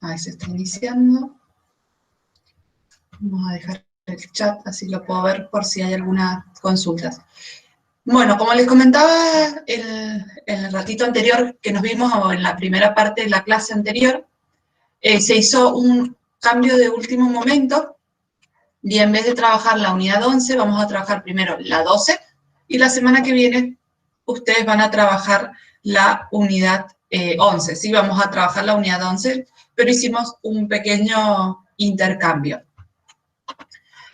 Ahí se está iniciando. Vamos a dejar el chat, así lo puedo ver por si hay alguna consulta. Bueno, como les comentaba el ratito anterior que nos vimos, o en la primera parte de la clase anterior, se hizo un cambio de último momento, y en vez de trabajar la unidad 11, vamos a trabajar primero la 12, y la semana que viene ustedes van a trabajar la unidad 11. Sí, vamos a trabajar la unidad 11, pero hicimos un pequeño intercambio.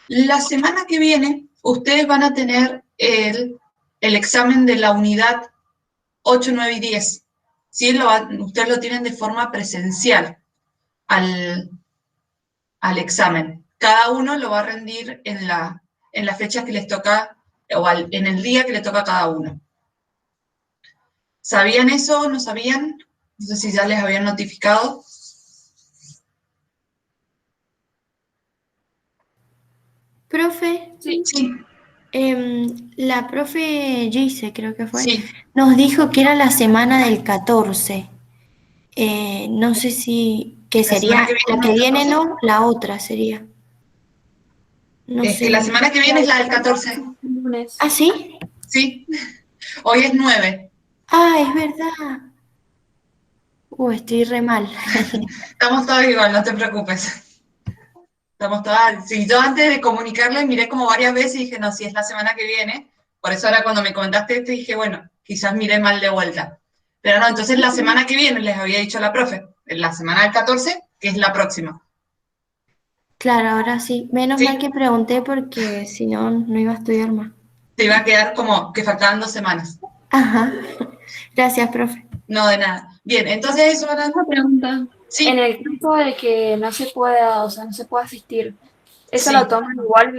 La semana que viene, ustedes van a tener el examen de la unidad 8, 9 y 10. ¿Sí? Ustedes lo tienen de forma presencial al examen. Cada uno lo va a rendir en la fecha que les toca, o en el día que le toca a cada uno. ¿Sabían eso? ¿No sabían? No sé si ya les habían notificado. Profe, Sí. la profe Gise, creo que fue, Sí. nos dijo que era la semana del 14. No sé si, que La semana sería que viene la es que el viene, 14. no, la otra sería. No sé. La semana que viene es la del 14. Lunes. ¿Ah, sí? Sí. Hoy es 9. Ah, es verdad. Estoy re mal. Estamos todos igual, no te preocupes. Estamos todas. Sí, yo antes de comunicarles miré como varias veces y dije, no, si es la semana que viene. Por eso ahora cuando me comentaste esto dije, bueno, quizás miré mal de vuelta. Pero no, entonces la semana que viene les había dicho a la profe, en la semana del 14, que es la próxima. Claro, ahora sí. Menos mal Sí, que pregunté porque si no, no iba a estudiar más. te iba a quedar como que faltaban 2 semanas. Ajá. Gracias, profe. No, de nada. Bien, entonces eso ahora. Una pregunta. En Sí, el caso de que no se pueda, o sea, no se pueda asistir, ¿eso lo sí, toman igual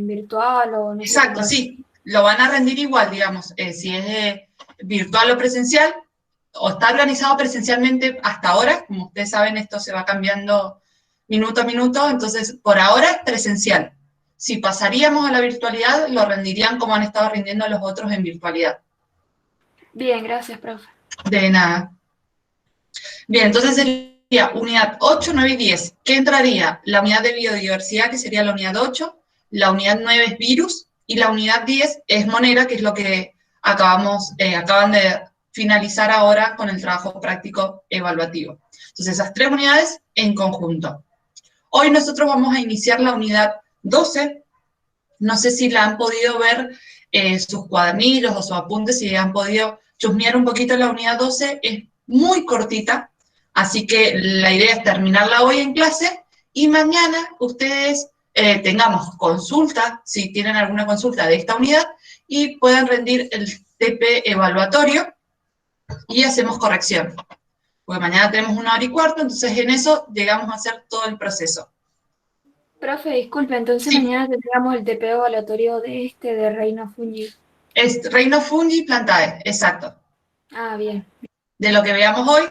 virtual o no sé cómo exacto, es? sí. Lo van a rendir igual, digamos, si es virtual o presencial, o está organizado presencialmente hasta ahora. Como ustedes saben, esto se va cambiando minuto a minuto, entonces por ahora es presencial. Si pasaríamos a la virtualidad, lo rendirían como han estado rindiendo los otros en virtualidad. Bien, gracias, profe. De nada. Bien, entonces sería unidad 8, 9 y 10. ¿Qué entraría? La unidad de biodiversidad, que sería la unidad 8, la unidad 9 es virus, y la unidad 10 es monera, que es lo que acaban de finalizar ahora con el trabajo práctico evaluativo. Entonces, esas 3 unidades en conjunto. Hoy nosotros vamos a iniciar la unidad 12. No sé si la han podido ver sus cuadernillos o sus apuntes, si han podido chusmear un poquito la unidad 12. Es muy cortita, así que la idea es terminarla hoy en clase y mañana ustedes tengamos consulta, si tienen alguna consulta de esta unidad, y puedan rendir el TP evaluatorio y hacemos corrección. Porque mañana tenemos 1 hora y cuarto, entonces en eso llegamos a hacer todo el proceso. Profe, disculpe, entonces Sí, mañana tendríamos el TP evaluatorio de Reino Fungi. es Reino Fungi Plantae, exacto. Ah, bien. De lo que veamos hoy,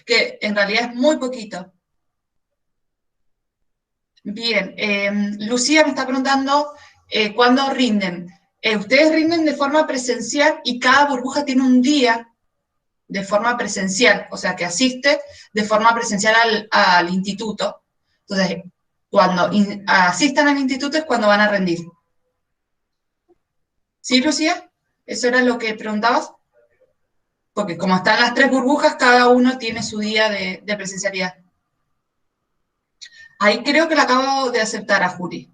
que en realidad es muy poquito. Bien, Lucía me está preguntando cuándo rinden. Ustedes rinden de forma presencial y cada burbuja tiene un día de forma presencial, o sea, que asiste de forma presencial al instituto. Entonces, cuando asistan al instituto es cuando van a rendir. ¿Sí, Lucía? ¿Eso era lo que preguntabas? Porque como están las 3 burbujas, cada uno tiene su día de presencialidad. Ahí creo que la acabo de aceptar a Juli.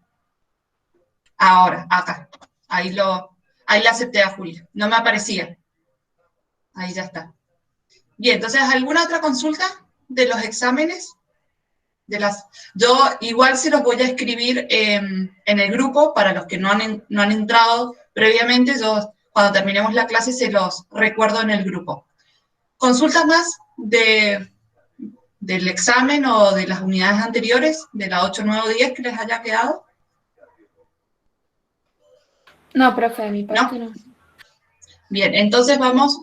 Ahora, acá. Ahí la acepté a Juli. No me aparecía. Ahí ya está. Bien, entonces, ¿alguna otra consulta de los exámenes? Yo igual se los voy a escribir en el grupo para los que no han entrado previamente. Yo, cuando terminemos la clase, se los recuerdo en el grupo. ¿Consultas más del examen o de las unidades anteriores, de la 8, 9 o 10 que les haya quedado? No, profe, de mi parte ¿No? no. Bien, entonces vamos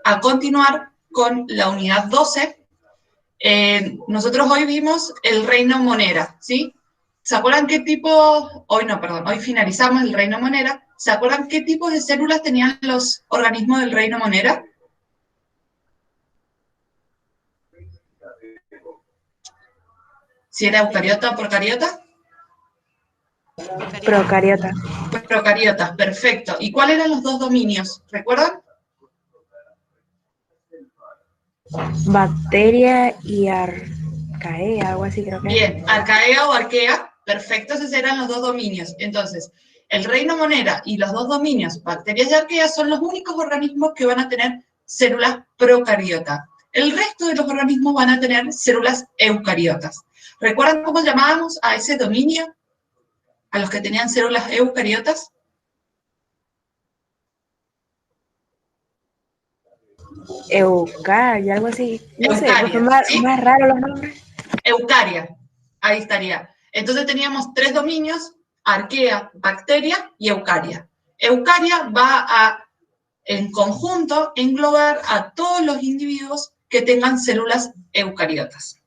a continuar con la unidad 12. Nosotros hoy vimos el reino monera, ¿sí? ¿Se acuerdan qué tipo, hoy finalizamos el reino monera? ¿Se acuerdan qué tipos de células tenían los organismos del reino monera? Si era eucariota o procariota. Procariota. Procariotas, perfecto. ¿Y cuáles eran los dos dominios? ¿Recuerdan? Bacteria y arcaea, algo así creo que. Bien, arcaea o arquea, perfecto, esos eran los dos dominios. Entonces, el reino monera y los dos dominios, bacterias y arqueas, son los únicos organismos que van a tener células procariotas. El resto de los organismos van a tener células eucariotas. ¿Recuerdan cómo llamábamos a ese dominio? A los que tenían células eucariotas. Eucaria, algo así. No sé, porque Eucaria, más, ¿sí? más raro los nombres. Eucaria, ahí estaría. Entonces teníamos tres dominios, arquea, bacteria y eucaria. Eucaria va a, en conjunto, englobar a todos los individuos que tengan células eucariotas.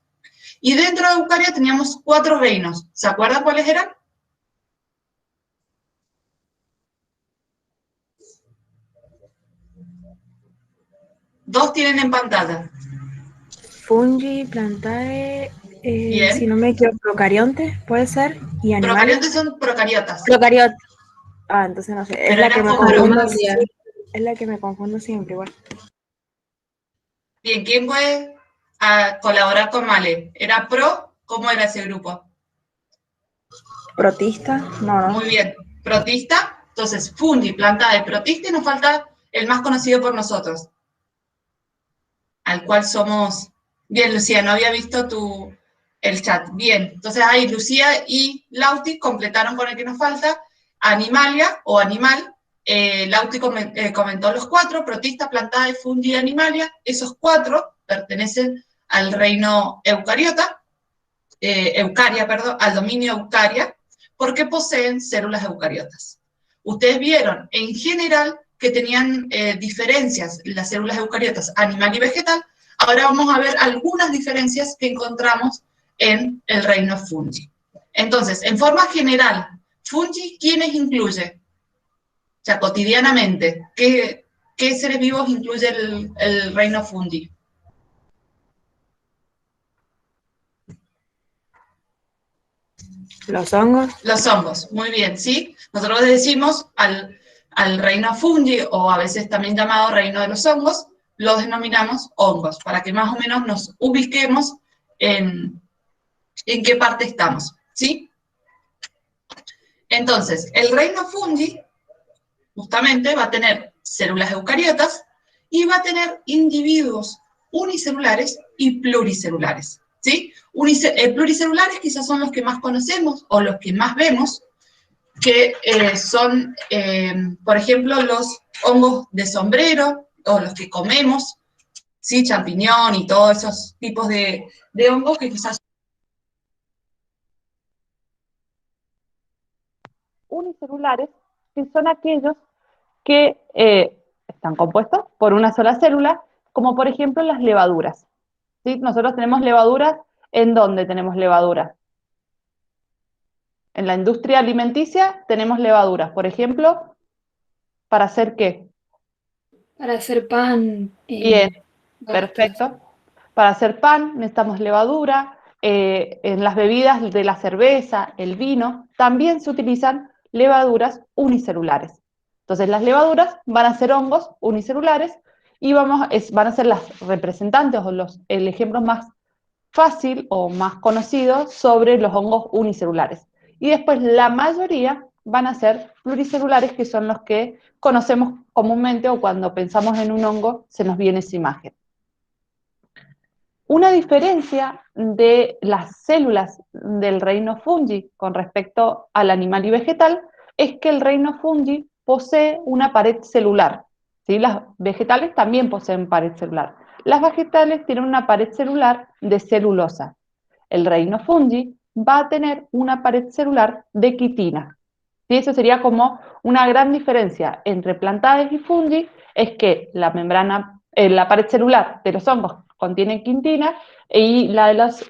Y dentro de eucaria teníamos 4 reinos. ¿Se acuerdan cuáles eran? Dos tienen en pantalla. Fungi, plantae, Bien. si no me equivoco, procariontes, puede ser, y animales. Procariontes son procariotas. Procariot. Ah, entonces no sé, es Pero la era que me con confundo, pro. es la que me confundo siempre igual. Bien, ¿quién puede colaborar con Male? ¿Era pro? ¿Cómo era ese grupo? Protista, no. Muy bien. Protista. Entonces, fungi, planta de protista, y nos falta el más conocido por nosotros, al cual somos... Bien, Lucía, no había visto el chat. Bien, entonces ahí Lucía y Lauti completaron con el que nos falta, Animalia o animal. Lauti comentó los 4, protista, plantae, fungi y animalia. Esos 4 pertenecen al reino eucaria, al dominio eucaria, porque poseen células eucariotas. Ustedes vieron en general que tenían diferencias las células eucariotas animal y vegetal. Ahora vamos a ver algunas diferencias que encontramos en el reino fungi. Entonces, en forma general, fungi, ¿quiénes incluye? O sea, cotidianamente, ¿qué seres vivos incluye el reino fungi? Los hongos. Los hongos, muy bien, ¿sí? Nosotros decimos al reino fungi, o a veces también llamado reino de los hongos, lo denominamos hongos, para que más o menos nos ubiquemos en qué parte estamos, ¿sí? Entonces, el reino fungi justamente va a tener células eucariotas y va a tener individuos unicelulares y pluricelulares, ¿sí? Pluricelulares quizás son los que más conocemos o los que más vemos, que son, por ejemplo, los hongos de sombrero o los que comemos, ¿sí? Champiñón y todos esos tipos de hongos que quizás unicelulares, que son aquellos que están compuestos por una sola célula, como por ejemplo las levaduras. ¿Sí? Nosotros tenemos levaduras. ¿En dónde tenemos levaduras? En la industria alimenticia tenemos levaduras, por ejemplo, ¿para hacer qué? Para hacer pan. Bien, Basta. perfecto. Para hacer pan necesitamos levadura. En las bebidas de la cerveza, el vino, también se utilizan levaduras unicelulares. Entonces las levaduras van a ser hongos unicelulares y van a ser las representantes o el ejemplo más fácil o más conocido sobre los hongos unicelulares. Y después la mayoría van a ser pluricelulares, que son los que conocemos comúnmente, o cuando pensamos en un hongo se nos viene esa imagen. Una diferencia de las células del reino fungi con respecto al animal y vegetal es que el reino fungi posee una pared celular, ¿sí? Las vegetales también poseen pared celular. Las vegetales tienen una pared celular de celulosa. El reino fungi va a tener una pared celular de quitina. ¿Sí? Eso sería como una gran diferencia entre plantaes y fungi, es que la membrana, la pared celular de los hongos contiene quitina y la de las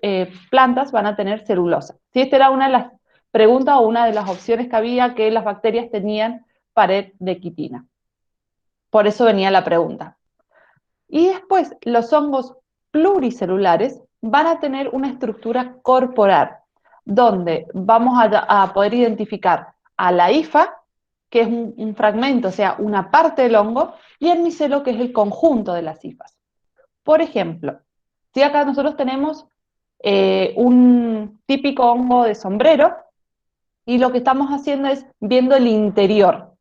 plantas van a tener celulosa. ¿Sí? Esta era una de las preguntas o una de las opciones que había, que las bacterias tenían pared de quitina. Por eso venía la pregunta. Y después, los hongos pluricelulares van a tener una estructura corporal, donde vamos a poder identificar a la hifa, que es un fragmento, o sea, una parte del hongo, y el micelo, que es el conjunto de las hifas. Por ejemplo, si acá nosotros tenemos un típico hongo de sombrero, y lo que estamos haciendo es viendo el interior.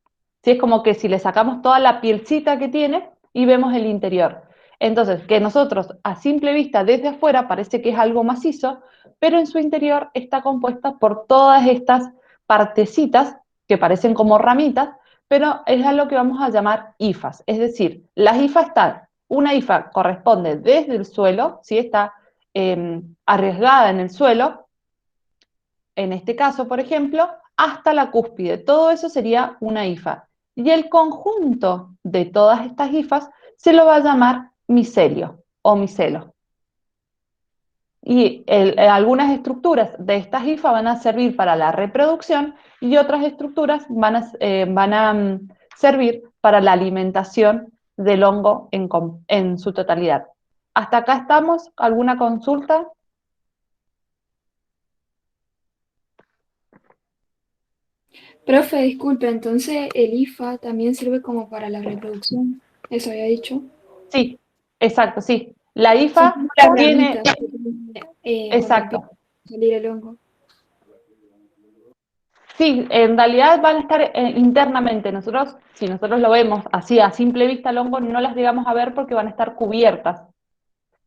¿Sí? Es como que si le sacamos toda la pielcita que tiene y vemos el interior. Entonces, que nosotros a simple vista desde afuera parece que es algo macizo, pero en su interior está compuesta por todas estas partecitas que parecen como ramitas, pero es a lo que vamos a llamar hifas. Es decir, las hifas están, una hifa corresponde desde el suelo, ¿sí? Está arriesgada en el suelo, en este caso, por ejemplo, hasta la cúspide. Todo eso sería una hifa. Y el conjunto de todas estas hifas se lo va a llamar micelio o micelo. Y algunas estructuras de estas hifas van a servir para la reproducción y otras estructuras van a servir para la alimentación del hongo en su totalidad. ¿Hasta acá estamos? ¿Alguna consulta? Profe, disculpe, entonces el IFA también sirve como para la reproducción. Eso había dicho. Sí, exacto, sí. La Son IFA como las tiene, ramitas que tienen, cuando exacto. empieza a salir el hongo. Sí, en realidad van a estar internamente. Nosotros, si nosotros lo vemos así a simple vista el hongo, no las llegamos a ver porque van a estar cubiertas.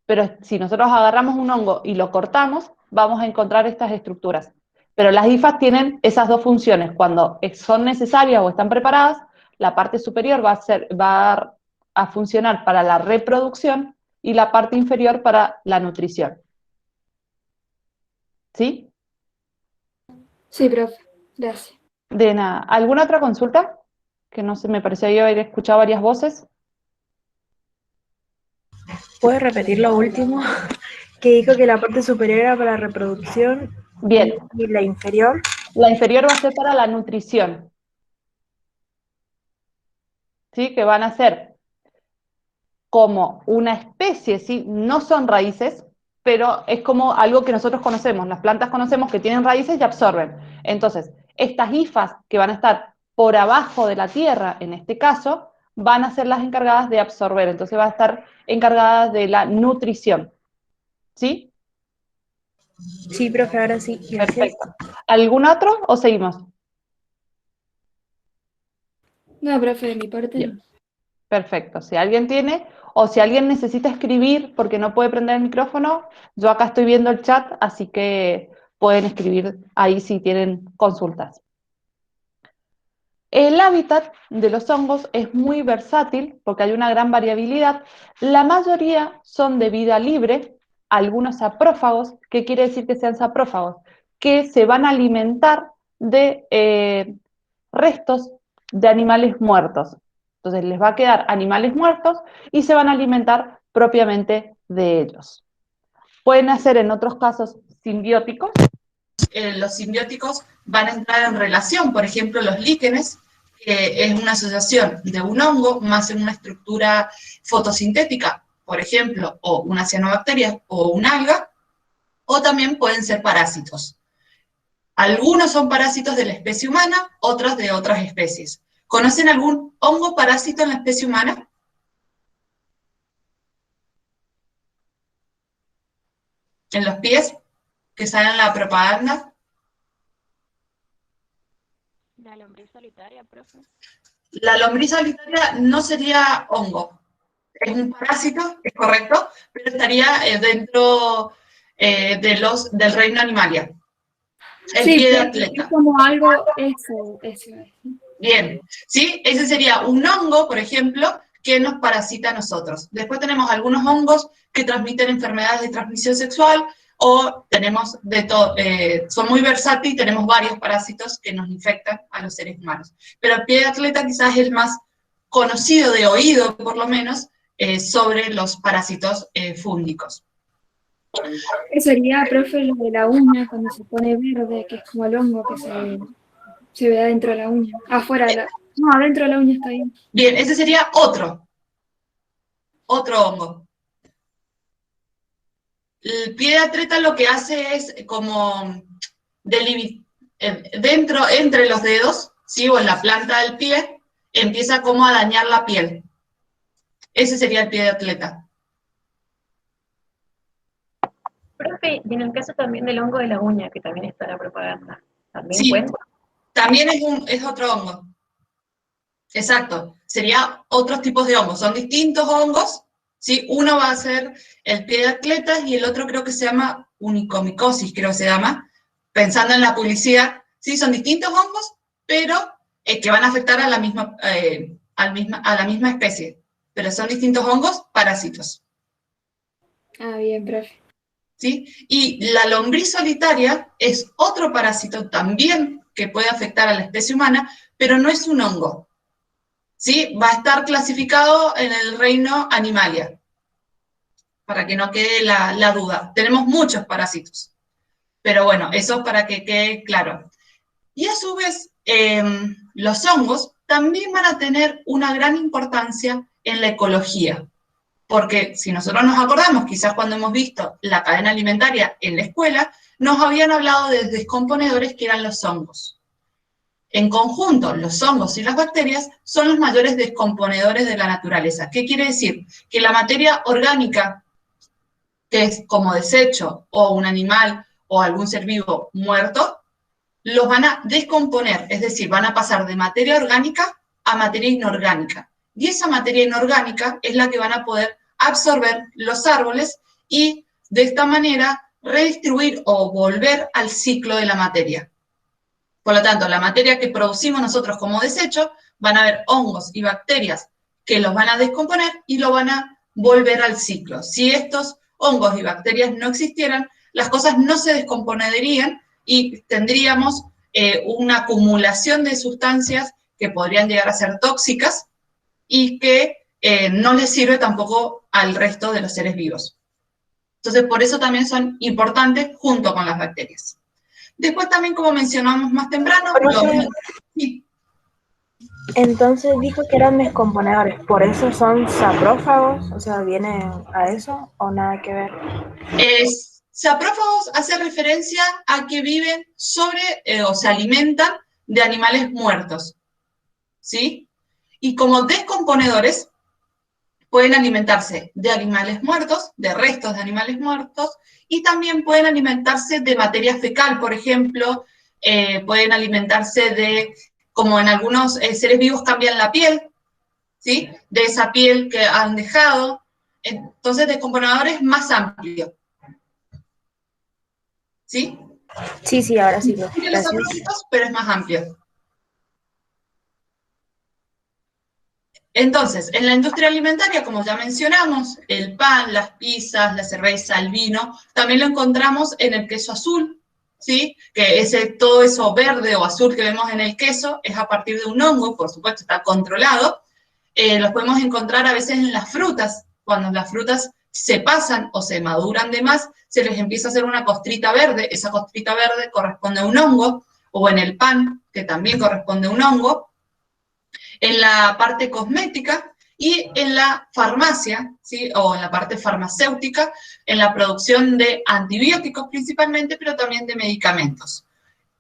Pero si nosotros agarramos un hongo y lo cortamos, vamos a encontrar estas estructuras. Pero las hifas tienen esas dos funciones. Cuando son necesarias o están preparadas, la parte superior va a funcionar para la reproducción y la parte inferior para la nutrición. ¿Sí? Sí, profe, gracias. De nada. ¿Alguna otra consulta? Que no sé, me pareció haber escuchado varias voces. ¿Puedes repetir lo último? Que dijo que la parte superior era para la reproducción Bien, y la inferior. la inferior va a ser para la nutrición. ¿Sí? Que van a ser como una especie, ¿sí? No son raíces, pero es como algo que nosotros conocemos. Las plantas conocemos que tienen raíces y absorben. Entonces, estas hifas que van a estar por abajo de la tierra, en este caso, van a ser las encargadas de absorber. Entonces, van a estar encargadas de la nutrición. ¿Sí? Sí, profe, ahora sí, gracias. Perfecto. ¿Algún otro o seguimos? No, profe, de mi parte Bien. no. Perfecto. Si alguien tiene o si alguien necesita escribir porque no puede prender el micrófono, yo acá estoy viendo el chat, así que pueden escribir ahí si tienen consultas. El hábitat de los hongos es muy versátil porque hay una gran variabilidad. La mayoría son de vida libre, algunos saprófagos. ¿Qué quiere decir que sean saprófagos? Que se van a alimentar de restos de animales muertos. Entonces les va a quedar animales muertos y se van a alimentar propiamente de ellos. Pueden hacer en otros casos simbióticos. Los simbióticos van a entrar en relación, por ejemplo, los líquenes, que es una asociación de un hongo más en una estructura fotosintética, por ejemplo, o una cianobacteria o un alga, o también pueden ser parásitos. Algunos son parásitos de la especie humana, otros de otras especies. ¿Conocen algún hongo parásito en la especie humana? ¿En los pies? ¿Que salen en la propaganda? La lombriz solitaria, profe. La lombriz solitaria no sería hongo. Es un parásito, es correcto, pero estaría dentro del reino animalia. El Sí, pie de profe, es atleta. como algo, eso. Bien, ¿sí? Ese sería un hongo, por ejemplo, que nos parasita a nosotros. Después tenemos algunos hongos que transmiten enfermedades de transmisión sexual o tenemos de todo, son muy versátiles y tenemos varios parásitos que nos infectan a los seres humanos. Pero el pie de atleta quizás es el más conocido, de oído por lo menos, sobre los parásitos fúngicos. ¿Qué sería, profe, lo de la uña cuando se pone verde, que es como el hongo que se ve adentro de la uña? Afuera de la... No, adentro de la uña está bien. Bien, ese sería otro hongo. el pie de atleta lo que hace es como dentro, entre los dedos, ¿sí? O en la planta del pie, empieza como a dañar la piel. Ese sería el pie de atleta. Profe, y en el caso también del hongo de la uña, que también está en la propaganda, ¿también Sí, cuenta? también es otro hongo. Exacto, sería otros tipos de hongos, son distintos hongos, ¿sí? Uno va a ser el pie de atleta y el otro creo que se llama unicomicosis, creo que se llama, pensando en la publicidad, ¿sí? Son distintos hongos, pero que van a afectar a la misma especie, pero son distintos hongos parásitos, Ah, bien, profe. ¿sí? Y la lombriz solitaria es otro parásito también que puede afectar a la especie humana, pero no es un hongo. ¿Sí? Va a estar clasificado en el reino Animalia, para que no quede la duda. Tenemos muchos parásitos, pero bueno, eso para que quede claro. Y a su vez, los hongos también van a tener una gran importancia en la ecología, porque si nosotros nos acordamos, quizás cuando hemos visto la cadena alimentaria en la escuela, nos habían hablado de descomponedores que eran los hongos. En conjunto, los hongos y las bacterias son los mayores descomponedores de la naturaleza. ¿Qué quiere decir? Que la materia orgánica, que es como desecho o un animal o algún ser vivo muerto, los van a descomponer, es decir, van a pasar de materia orgánica a materia inorgánica. Y esa materia inorgánica es la que van a poder absorber los árboles y de esta manera redistribuir o volver al ciclo de la materia. Por lo tanto, la materia que producimos nosotros como desecho, van a haber hongos y bacterias que los van a descomponer y lo van a volver al ciclo. Si estos hongos y bacterias no existieran, las cosas no se descomponerían y tendríamos una acumulación de sustancias que podrían llegar a ser tóxicas y que no les sirve tampoco al resto de los seres vivos. Entonces, por eso también son importantes junto con las bacterias. Después también, como mencionamos más temprano, sí. Entonces dijo que eran descomponedores, ¿por eso son saprófagos? O sea, ¿viene a eso o nada que ver? Saprófagos hace referencia a que viven sobre o se alimentan de animales muertos, ¿sí? Y como descomponedores pueden alimentarse de animales muertos, de restos de animales muertos, y también pueden alimentarse de materia fecal, por ejemplo, pueden alimentarse de, como en algunos seres vivos cambian la piel, ¿sí? De esa piel que han dejado. Entonces, descomponedor es más amplio. ¿Sí? Sí, ahora sí. Tiene los saprófitos, pero es más amplio. Entonces, en la industria alimentaria, como ya mencionamos, el pan, las pizzas, la cerveza, el vino, también lo encontramos en el queso azul, ¿sí? Que todo eso verde o azul que vemos en el queso es a partir de un hongo, por supuesto está controlado. Los podemos encontrar a veces en las frutas, cuando las frutas se pasan o se maduran de más, se les empieza a hacer una costrita verde, esa costrita verde corresponde a un hongo, o en el pan, que también corresponde a un hongo, en la parte cosmética y en la farmacia, ¿sí? O en la parte farmacéutica, en la producción de antibióticos principalmente, pero también de medicamentos.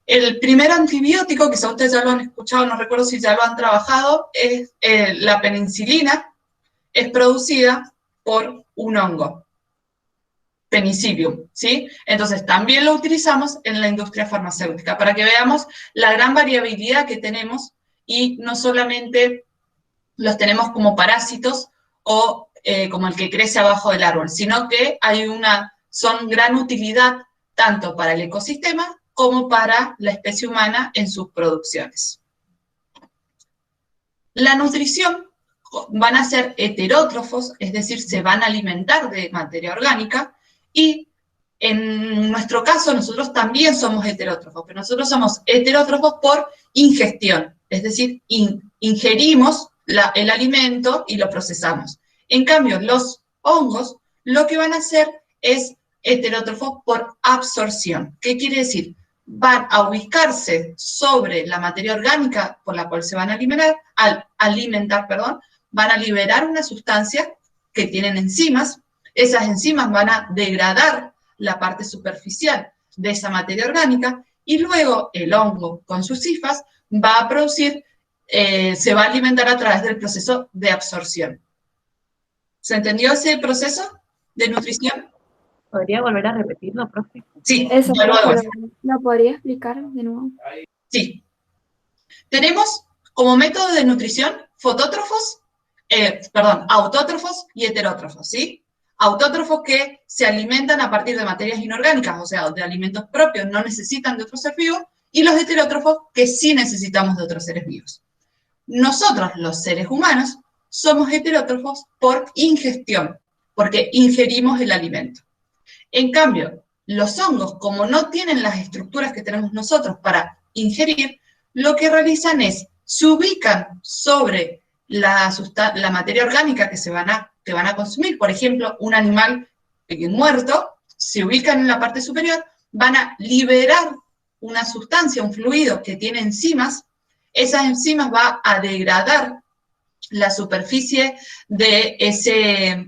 El primer antibiótico, quizá ustedes ya lo han escuchado, no recuerdo si ya lo han trabajado, es la penicilina, es producida por un hongo, Penicillium, ¿sí? Entonces, también lo utilizamos en la industria farmacéutica, para que veamos la gran variabilidad que tenemos y no solamente los tenemos como parásitos o como el que crece abajo del árbol, sino que son gran utilidad tanto para el ecosistema como para la especie humana en sus producciones. La nutrición van a ser heterótrofos, es decir, se van a alimentar de materia orgánica, y en nuestro caso nosotros también somos heterótrofos, pero nosotros somos heterótrofos por ingestión, es decir, ingerimos el alimento y lo procesamos. En cambio, los hongos lo que van a hacer es heterótrofos por absorción. ¿Qué quiere decir? Van a ubicarse sobre la materia orgánica por la cual se van a alimentar, van a liberar una sustancia que tienen enzimas, esas enzimas van a degradar la parte superficial de esa materia orgánica, y luego el hongo con sus hifas va a producir, se va a alimentar a través del proceso de absorción. ¿Se entendió ese proceso de nutrición? ¿Podría volver a repetirlo, profe? Sí, Eso, ya lo hago. profe, ¿lo podría explicar de nuevo? Sí. Tenemos como método de nutrición autótrofos y heterótrofos, ¿sí? Autótrofos que se alimentan a partir de materias inorgánicas, o sea, de alimentos propios, no necesitan de otro ser vivo, y los heterótrofos que sí necesitamos de otros seres vivos. Nosotros, los seres humanos, somos heterótrofos por ingestión, porque ingerimos el alimento. En cambio, los hongos, como no tienen las estructuras que tenemos nosotros para ingerir, lo que realizan es, se ubican sobre la materia orgánica que van a consumir. Por ejemplo, un animal muerto, se ubican en la parte superior, van a liberar una sustancia, un fluido que tiene enzimas. Esas enzimas van a degradar la superficie de ese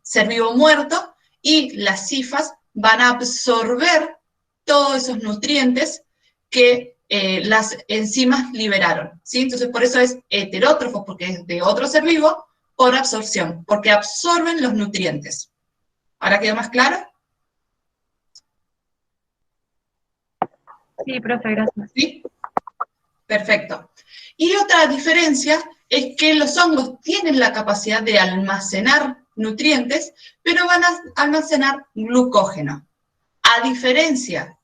ser vivo muerto, y las hifas van a absorber todos esos nutrientes que las enzimas liberaron, ¿sí? Entonces, por eso es heterótrofo, porque es de otro ser vivo, por absorción, porque absorben los nutrientes. ¿Ahora quedó más claro? Sí, profe, gracias. ¿Sí? Perfecto. Y otra diferencia es que los hongos tienen la capacidad de almacenar nutrientes, pero van a almacenar glucógeno, a diferencia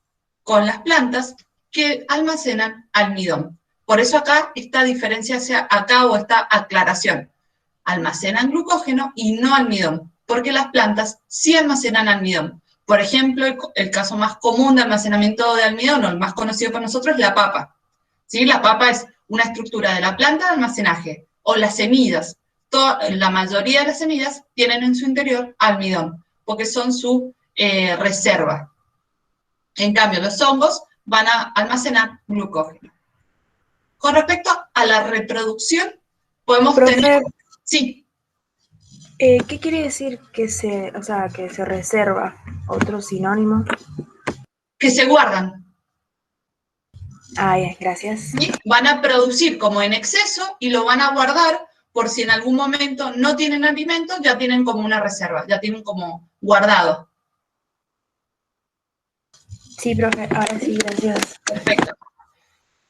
con las plantas que almacenan almidón. Por eso acá esta diferencia o esta aclaración. Almacenan glucógeno y no almidón, porque las plantas sí almacenan almidón. Por ejemplo, el caso más común de almacenamiento de almidón, o el más conocido por nosotros, es la papa. ¿Sí? La papa es una estructura de la planta de almacenaje, o las semillas. La mayoría de las semillas tienen en su interior almidón, porque son su reserva. En cambio, los hongos van a almacenar glucógeno. Con respecto a la reproducción, podemos tener... Sí. ¿Qué quiere decir que se reserva? ¿Otro sinónimo? Que se guardan. Ah, ya, gracias. ¿Sí? Van a producir como en exceso y lo van a guardar por si en algún momento no tienen alimento, ya tienen como una reserva, ya tienen como guardado. Sí, profe, ahora sí, gracias. Perfecto.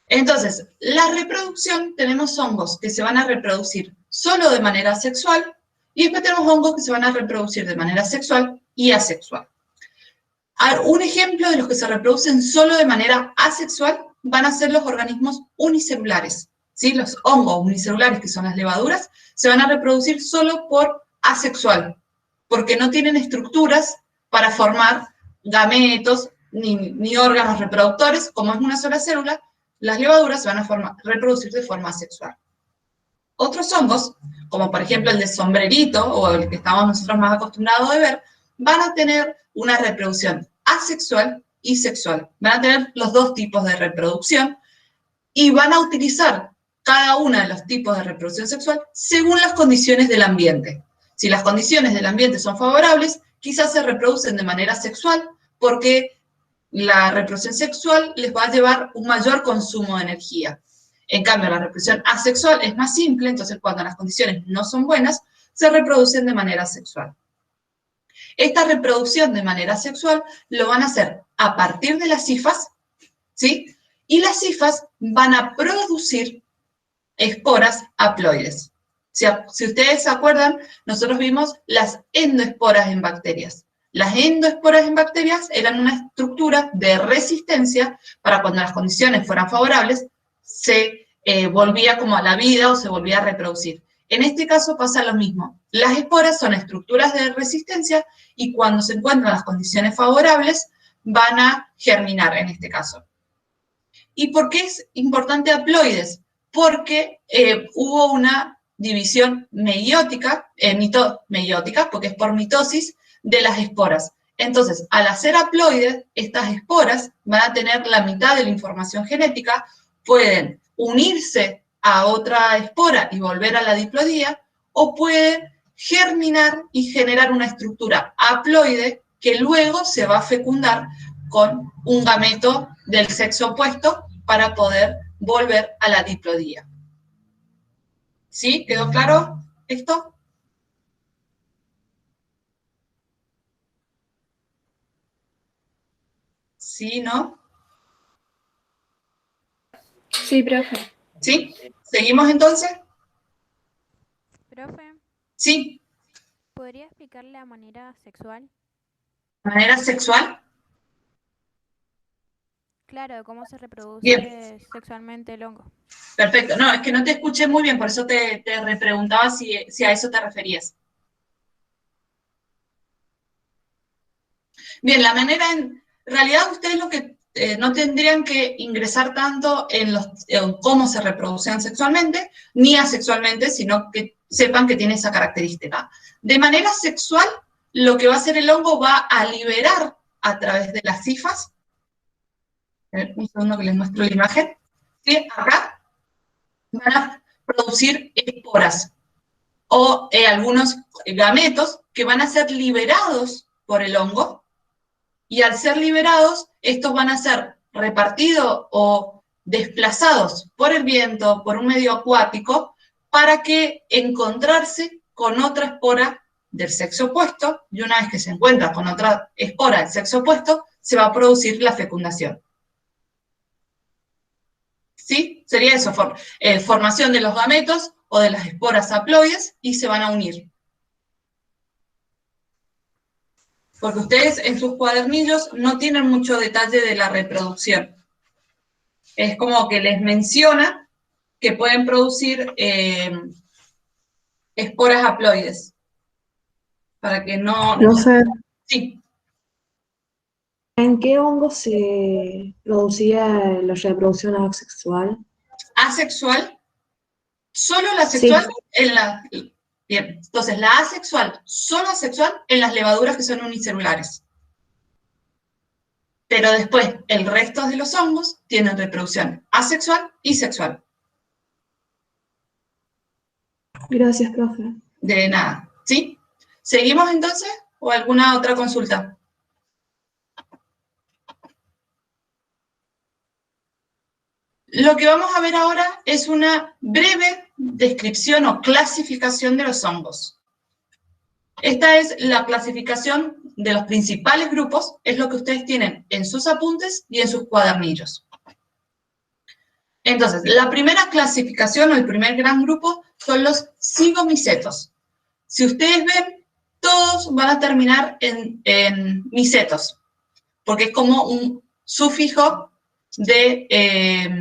Entonces, la reproducción, tenemos hongos que se van a reproducir solo de manera sexual, y después tenemos hongos que se van a reproducir de manera sexual y asexual. Un ejemplo de los que se reproducen solo de manera asexual van a ser los organismos unicelulares, ¿sí? Los hongos unicelulares, que son las levaduras, se van a reproducir solo por asexual, porque no tienen estructuras para formar gametos ni órganos reproductores. Como es una sola célula, las levaduras se van a reproducir de forma asexual. Otros hongos, como por ejemplo el de sombrerito, o el que estamos nosotros más acostumbrados a ver, van a tener una reproducción asexual y sexual. Van a tener los dos tipos de reproducción y van a utilizar cada uno de los tipos de reproducción sexual según las condiciones del ambiente. Si las condiciones del ambiente son favorables, quizás se reproducen de manera sexual, porque la reproducción sexual les va a llevar un mayor consumo de energía. En cambio, la reproducción asexual es más simple, entonces cuando las condiciones no son buenas, se reproducen de manera sexual. Esta reproducción de manera sexual lo van a hacer a partir de las hifas, ¿sí? Y las hifas van a producir esporas haploides. Si ustedes se acuerdan, nosotros vimos las endoesporas en bacterias. Las endoesporas en bacterias eran una estructura de resistencia para cuando las condiciones fueran favorables, se volvía como a la vida o se volvía a reproducir. En este caso pasa lo mismo. Las esporas son estructuras de resistencia y cuando se encuentran las condiciones favorables van a germinar en este caso. ¿Y por qué es importante haploides? Porque hubo una división meiótica, porque es por mitosis de las esporas. Entonces, al hacer haploides, estas esporas van a tener la mitad de la información genética, pueden unirse a otra espora y volver a la diplodía, o pueden germinar y generar una estructura haploide que luego se va a fecundar con un gameto del sexo opuesto para poder volver a la diplodía. ¿Sí? ¿Quedó claro esto? ¿Sí, no? Sí, profe. ¿Sí? ¿Seguimos entonces? Profe, Sí. ¿podría explicarle la manera sexual? ¿Manera sexual? Claro, cómo se Bien, reproduce sexualmente el hongo. perfecto. No, es que no te escuché muy bien, por eso te repreguntaba si a eso te referías. Bien, la manera en realidad ustedes lo que no tendrían que ingresar tanto en cómo se reproducen sexualmente, ni asexualmente, sino que sepan que tiene esa característica. De manera sexual, lo que va a hacer el hongo va a liberar a través de las hifas. Un segundo que les muestro la imagen. ¿Sí? Acá van a producir esporas o algunos gametos que van a ser liberados por el hongo, y al ser liberados, estos van a ser repartidos o desplazados por el viento, por un medio acuático, para que encontrarse con otra espora del sexo opuesto, y una vez que se encuentra con otra espora del sexo opuesto, se va a producir la fecundación. ¿Sí? Sería eso, formación de los gametos o de las esporas haploides, y se van a unir. Porque ustedes en sus cuadernillos no tienen mucho detalle de la reproducción. Es como que les menciona que pueden producir esporas haploides. Para que no... Profe, Sí, ¿en qué hongo se producía la reproducción asexual? asexual, solo la Sí, sexual en la... Bien, entonces la asexual, solo asexual en las levaduras que son unicelulares. Pero después, el resto de los hongos tienen reproducción asexual y sexual. gracias, profe. De nada, ¿sí? ¿Seguimos entonces? ¿O alguna otra consulta? Lo que vamos a ver ahora es una breve descripción o clasificación de los hongos. Esta es la clasificación de los principales grupos, es lo que ustedes tienen en sus apuntes y en sus cuadernillos. Entonces, la primera clasificación o el primer gran grupo son los cigomicetos. Si ustedes ven, todos van a terminar en micetos, porque es como un sufijo de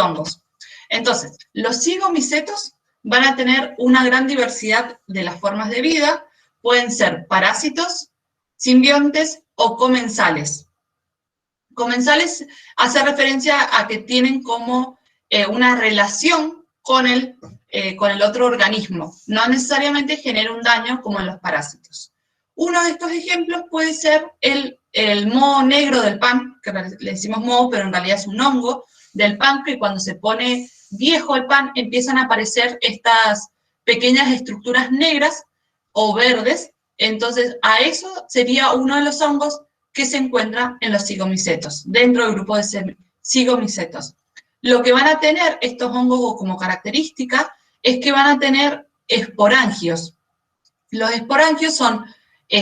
hongos. Entonces, los cigomicetos van a tener una gran diversidad de las formas de vida, pueden ser parásitos, simbiontes o comensales. Comensales hace referencia a que tienen como una relación con el otro organismo, no necesariamente genera un daño como en los parásitos. Uno de estos ejemplos puede ser el moho negro del pan, que le decimos moho, pero en realidad es un hongo del pan, que cuando se pone viejo el pan empiezan a aparecer estas pequeñas estructuras negras o verdes. Entonces, a eso sería uno de los hongos que se encuentra en los cigomicetos, dentro del grupo de cigomicetos. Lo que van a tener estos hongos como característica es que van a tener esporangios. Los esporangios son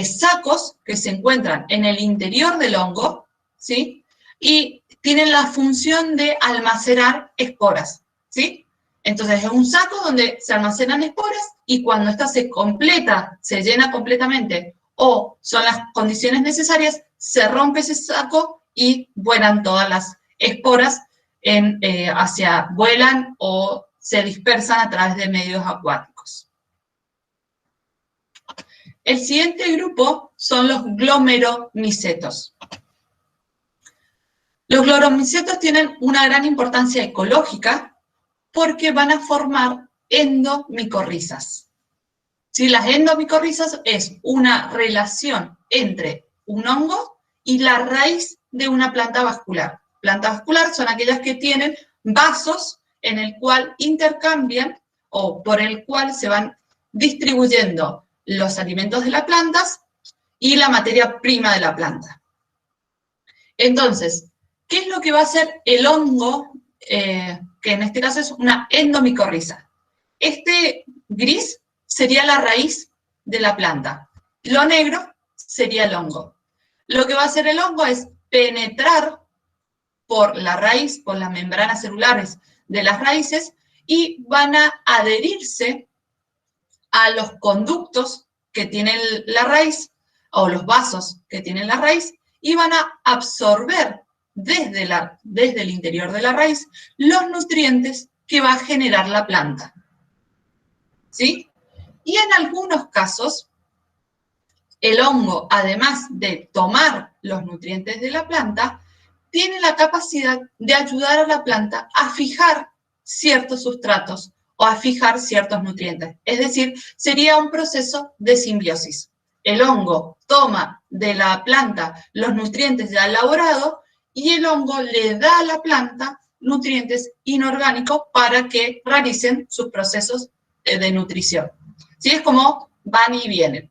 sacos que se encuentran en el interior del hongo, ¿sí? Y tienen la función de almacenar esporas, ¿sí? Entonces es un saco donde se almacenan esporas y cuando esta se completa, se llena completamente o son las condiciones necesarias, se rompe ese saco y vuelan todas las esporas vuelan o se dispersan a través de medios acuáticos. El siguiente grupo son los glomeromicetos. Los glomeromicetos tienen una gran importancia ecológica porque van a formar endomicorrizas. ¿Sí? Las endomicorrizas es una relación entre un hongo y la raíz de una planta vascular. Planta vascular son aquellas que tienen vasos en el cual intercambian o por el cual se van distribuyendo los alimentos de las plantas y la materia prima de la planta. Entonces, ¿qué es lo que va a hacer el hongo, que en este caso es una endomicorriza? Este gris sería la raíz de la planta. Lo negro sería el hongo. Lo que va a hacer el hongo es penetrar por la raíz, por las membranas celulares de las raíces, y van a adherirse a los conductos que tiene la raíz, o los vasos que tiene la raíz, y van a absorber desde el interior de la raíz los nutrientes que va a generar la planta. ¿Sí? Y en algunos casos, el hongo, además de tomar los nutrientes de la planta, tiene la capacidad de ayudar a la planta a fijar ciertos sustratos o a fijar ciertos nutrientes. Es decir, sería un proceso de simbiosis. El hongo toma de la planta los nutrientes ya elaborados y el hongo le da a la planta nutrientes inorgánicos para que realicen sus procesos de nutrición. ¿Sí? Es como van y vienen.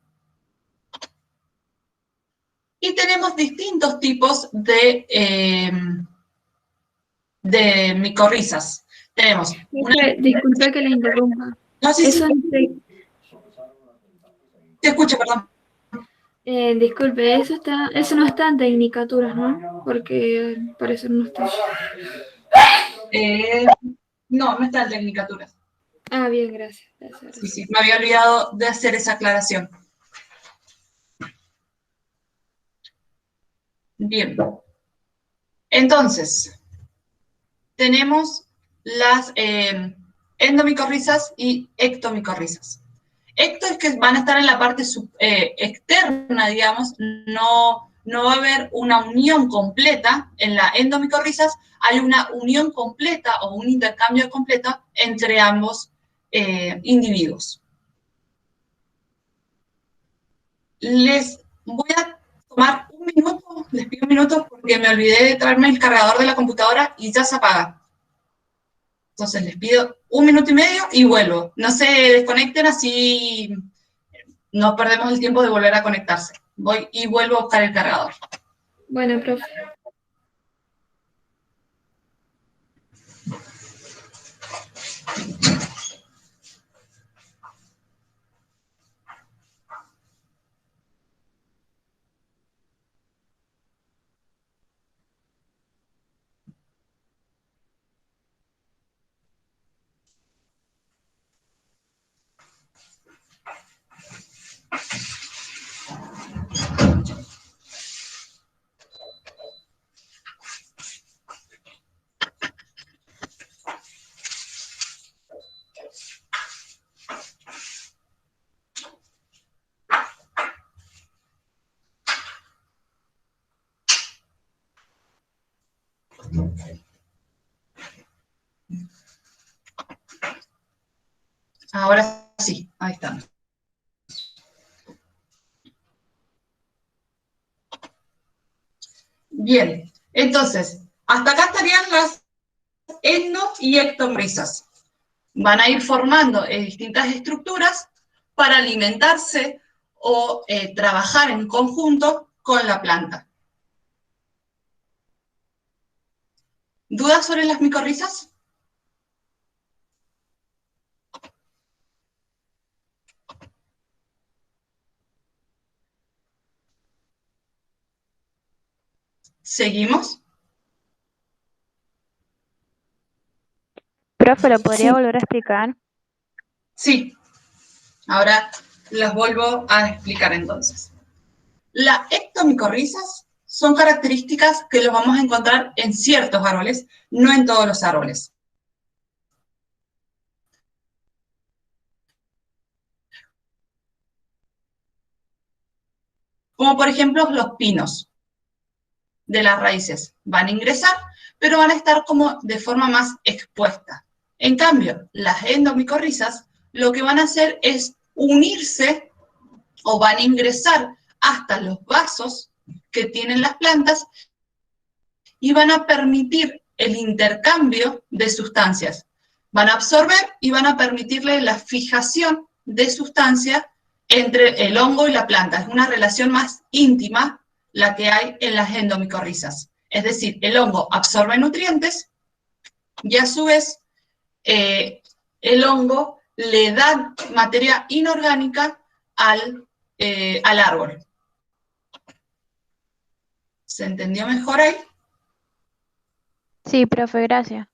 Y tenemos distintos tipos de micorrizas. Tenemos Disculpe que le interrumpa. No, sí, Eso sí. Te escucho, perdón. disculpe, eso no está en Tecnicaturas, ¿no? Porque al parecer no está. No, no está en Tecnicaturas. Ah, bien, gracias. Gracias. Sí, sí, me había olvidado de hacer esa aclaración. Bien. Entonces, tenemos las endomicorrizas y ectomicorrizas. Ecto es que van a estar en la parte externa, digamos, no va a haber una unión completa. En la endomicorrizas hay una unión completa o un intercambio completo entre ambos individuos. Les voy a tomar un minuto, les pido un minuto porque me olvidé de traerme el cargador de la computadora y ya se apaga. Entonces les pido un minuto y medio y vuelvo. No se desconecten, así no perdemos el tiempo de volver a conectarse. Voy y vuelvo a buscar el cargador. Bueno, profe. Ahora sí, ahí estamos. Bien, entonces, hasta acá estarían las endo y ectomicorrizas. Van a ir formando distintas estructuras para alimentarse o trabajar en conjunto con la planta. ¿Dudas sobre las micorrizas? ¿Seguimos? Profe, ¿lo podría Sí. volver a explicar? Sí. Ahora las vuelvo a explicar entonces. Las ectomicorrizas son características que los vamos a encontrar en ciertos árboles, no en todos los árboles. Como por ejemplo los pinos de las raíces. Van a ingresar, pero van a estar como de forma más expuesta. En cambio, las endomicorrizas lo que van a hacer es unirse o van a ingresar hasta los vasos que tienen las plantas y van a permitir el intercambio de sustancias. Van a absorber y van a permitirle la fijación de sustancias entre el hongo y la planta. Es una relación más íntima la que hay en las endomicorrizas. Es decir, el hongo absorbe nutrientes y a su vez el hongo le da materia inorgánica al árbol. ¿Se entendió mejor ahí? Sí, profe, gracias.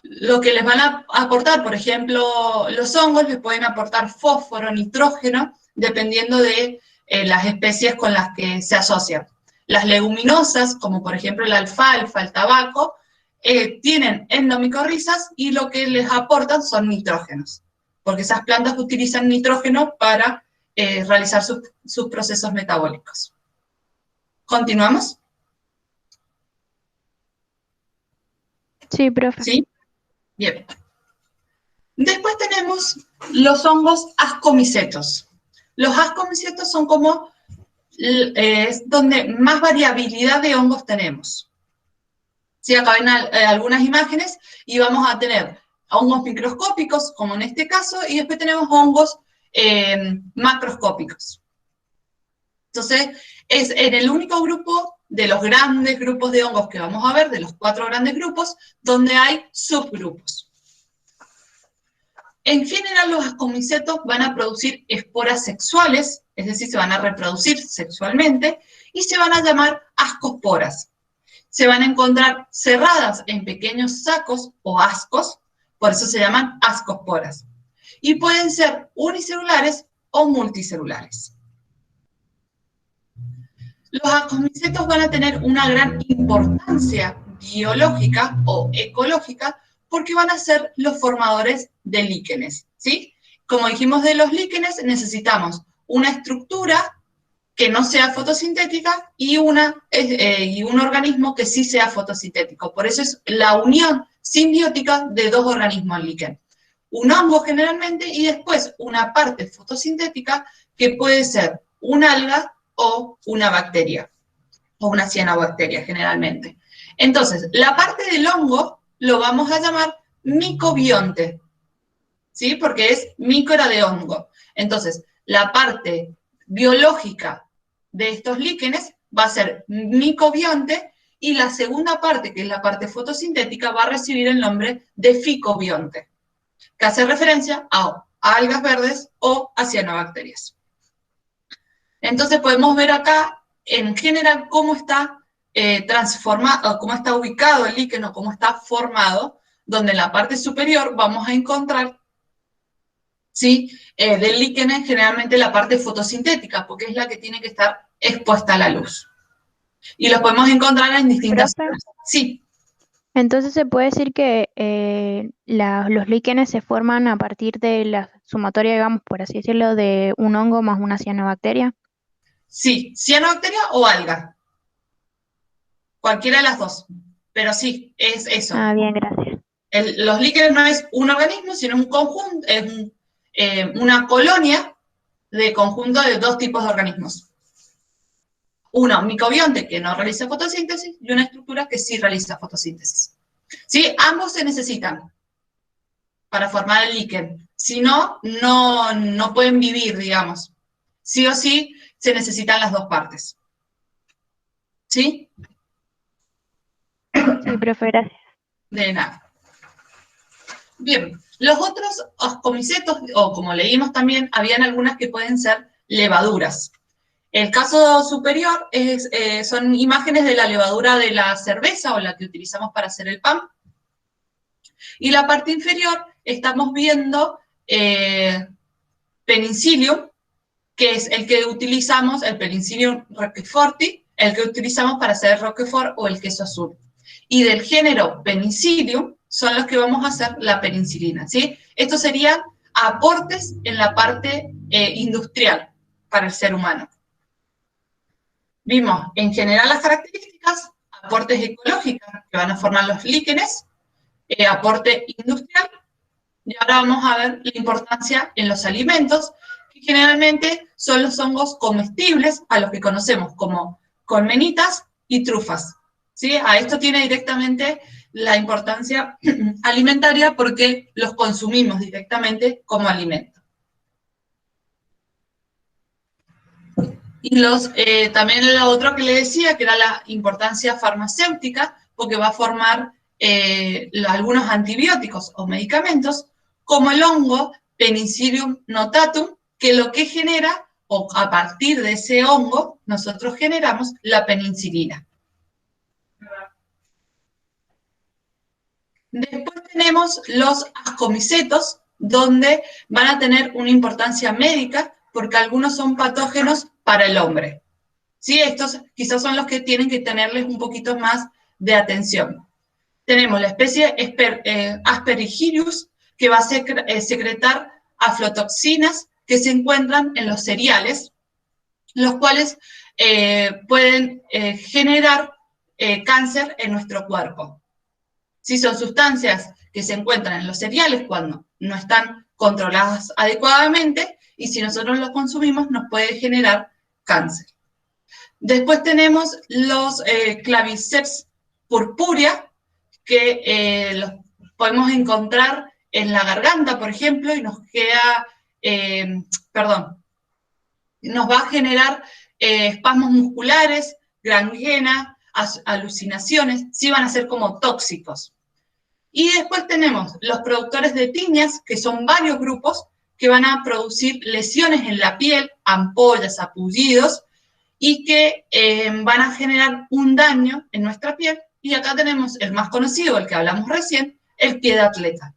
Lo que les van a aportar, por ejemplo, los hongos les pueden aportar fósforo, nitrógeno, dependiendo de las especies con las que se asocian. Las leguminosas, como por ejemplo la alfalfa, el tabaco, tienen endomicorrizas y lo que les aportan son nitrógenos, porque esas plantas utilizan nitrógeno para realizar sus procesos metabólicos. ¿Continuamos? Sí, profe. ¿Sí? Bien. Después tenemos los hongos ascomicetos. Los ascomicetos son como es donde más variabilidad de hongos tenemos. Sí, acá ven algunas imágenes y vamos a tener hongos microscópicos, como en este caso, y después tenemos hongos macroscópicos. Entonces, es en el único grupo de los grandes grupos de hongos que vamos a ver, de los 4 grandes grupos, donde hay subgrupos. En general, los ascomicetos van a producir esporas sexuales, es decir, se van a reproducir sexualmente, y se van a llamar ascosporas. Se van a encontrar cerradas en pequeños sacos o ascos, por eso se llaman ascosporas. Y pueden ser unicelulares o multicelulares. Los ascomicetos van a tener una gran importancia biológica o ecológica porque van a ser los formadores de líquenes, ¿sí? Como dijimos de los líquenes, necesitamos una estructura que no sea fotosintética y un organismo que sí sea fotosintético. Por eso es la unión simbiótica de 2 organismos líquen. Un hongo generalmente y después una parte fotosintética que puede ser un alga o una bacteria, o una cianobacteria generalmente. Entonces, la parte del hongo lo vamos a llamar micobionte, ¿sí? Porque es mícora de hongo. Entonces, la parte biológica de estos líquenes va a ser micobionte y la segunda parte, que es la parte fotosintética, va a recibir el nombre de ficobionte, que hace referencia a algas verdes o a cianobacterias. Entonces podemos ver acá, en general, cómo está transformado, cómo está ubicado el líquen o cómo está formado, donde en la parte superior vamos a encontrar, ¿sí? Del líquen generalmente la parte fotosintética, porque es la que tiene que estar expuesta a la luz. Y los podemos encontrar en distintas... ¿Profe? Sí. Entonces se puede decir que los líquenes se forman a partir de la sumatoria, digamos, por así decirlo, de un hongo más una cianobacteria. Sí, cianobacteria o alga. Cualquiera de las dos. Pero sí, es eso. Ah, bien, gracias. Los líquenes no es un organismo, sino un conjunto, es una colonia de conjunto de 2 tipos de organismos. Uno, micobionte, que no realiza fotosíntesis, y una estructura que sí realiza fotosíntesis. ¿Sí? Ambos se necesitan para formar el líquen. Si no, no pueden vivir, digamos. Sí o sí, se necesitan las 2 partes. ¿Sí? Sí, profe, gracias. De nada. Bien, los otros ascomicetos, o como leímos también, habían algunas que pueden ser levaduras. El caso superior son imágenes de la levadura de la cerveza o la que utilizamos para hacer el pan. Y la parte inferior estamos viendo Penicillium, que es el que utilizamos, el Penicillium roqueforti, el que utilizamos para hacer el roquefort o el queso azul. Y del género Penicillium son los que vamos a hacer la penicilina, ¿sí? Estos serían aportes en la parte industrial para el ser humano. Vimos en general las características, aportes ecológicos que van a formar los líquenes, aporte industrial, y ahora vamos a ver la importancia en los alimentos, que generalmente son los hongos comestibles, a los que conocemos como colmenitas y trufas, ¿sí? A esto tiene directamente la importancia alimentaria porque los consumimos directamente como alimento. Y también lo otro que le decía, que era la importancia farmacéutica, porque va a formar algunos antibióticos o medicamentos, como el hongo Penicillium notatum, que lo que genera, o a partir de ese hongo, nosotros generamos la penicilina. Después tenemos los ascomicetos, donde van a tener una importancia médica, porque algunos son patógenos para el hombre. ¿Sí? Estos quizás son los que tienen que tenerles un poquito más de atención. Tenemos la especie Aspergillus, que va a secretar aflotoxinas que se encuentran en los cereales, los cuales pueden generar cáncer en nuestro cuerpo. Si son sustancias que se encuentran en los cereales cuando no están controladas adecuadamente, y si nosotros los consumimos nos puede generar cáncer. Después tenemos los Claviceps purpurea, que los podemos encontrar en la garganta, por ejemplo, y nos va a generar espasmos musculares, gangrena, alucinaciones, sí van a ser como tóxicos. Y después tenemos los productores de tiñas, que son varios grupos, que van a producir lesiones en la piel, ampollas, apullidos, y que van a generar un daño en nuestra piel. Y acá tenemos el más conocido, el que hablamos recién, el pie de atleta.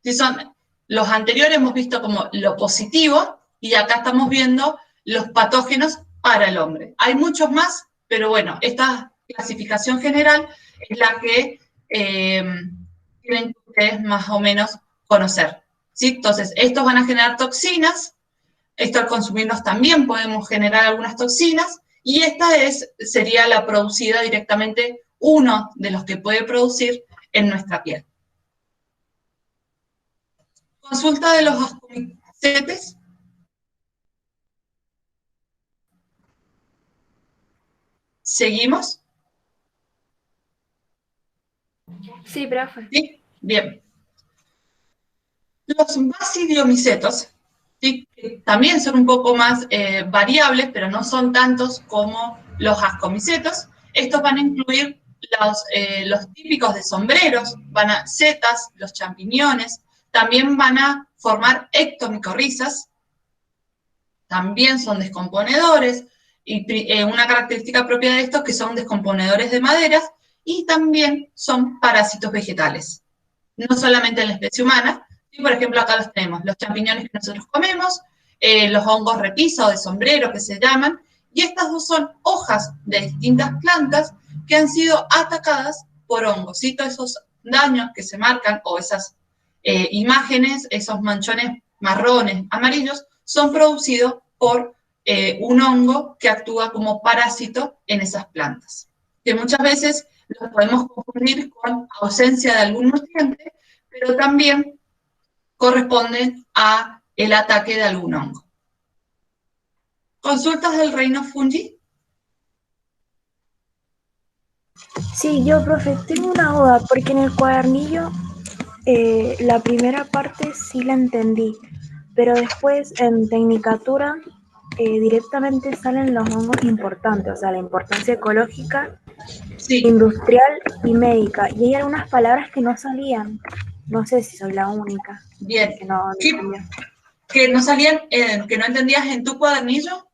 Si son los anteriores, hemos visto como lo positivo, y acá estamos viendo los patógenos para el hombre. Hay muchos más, pero bueno, esta clasificación general es la que tienen que ustedes más o menos conocer. ¿Sí? Entonces, estos van a generar toxinas. Esto al consumirnos también podemos generar algunas toxinas, y esta sería la producida directamente, uno de los que puede producir en nuestra piel. Consulta de los ascomicetes. ¿Seguimos? Sí, profe. ¿Sí? Bien. Los basidiomicetos, ¿sí? También son un poco más variables, pero no son tantos como los ascomicetos. Estos van a incluir los típicos de sombreros, setas, los champiñones, también van a formar ectomicorrizas, también son descomponedores, y una característica propia de estos que son descomponedores de maderas, y también son parásitos vegetales, no solamente en la especie humana. Sí, por ejemplo, acá los tenemos, los champiñones que nosotros comemos, los hongos repisa o de sombrero que se llaman, y estas dos son hojas de distintas plantas que han sido atacadas por hongos. ¿Sí? Todos esos daños que se marcan, o esas imágenes, esos manchones marrones, amarillos, son producidos por un hongo que actúa como parásito en esas plantas, que muchas veces los podemos confundir con ausencia de algún nutriente, pero también corresponden a el ataque de algún hongo. ¿Consultas del reino fungi? Sí, yo, profe, tengo una duda, porque en el cuadernillo la primera parte sí la entendí, pero después en Tecnicatura directamente salen los hongos importantes, o sea, la importancia ecológica, Sí. industrial y médica, y hay algunas palabras que no salían. No sé si soy la única. Bien. Que no salían, que no entendías en tu cuadernillo.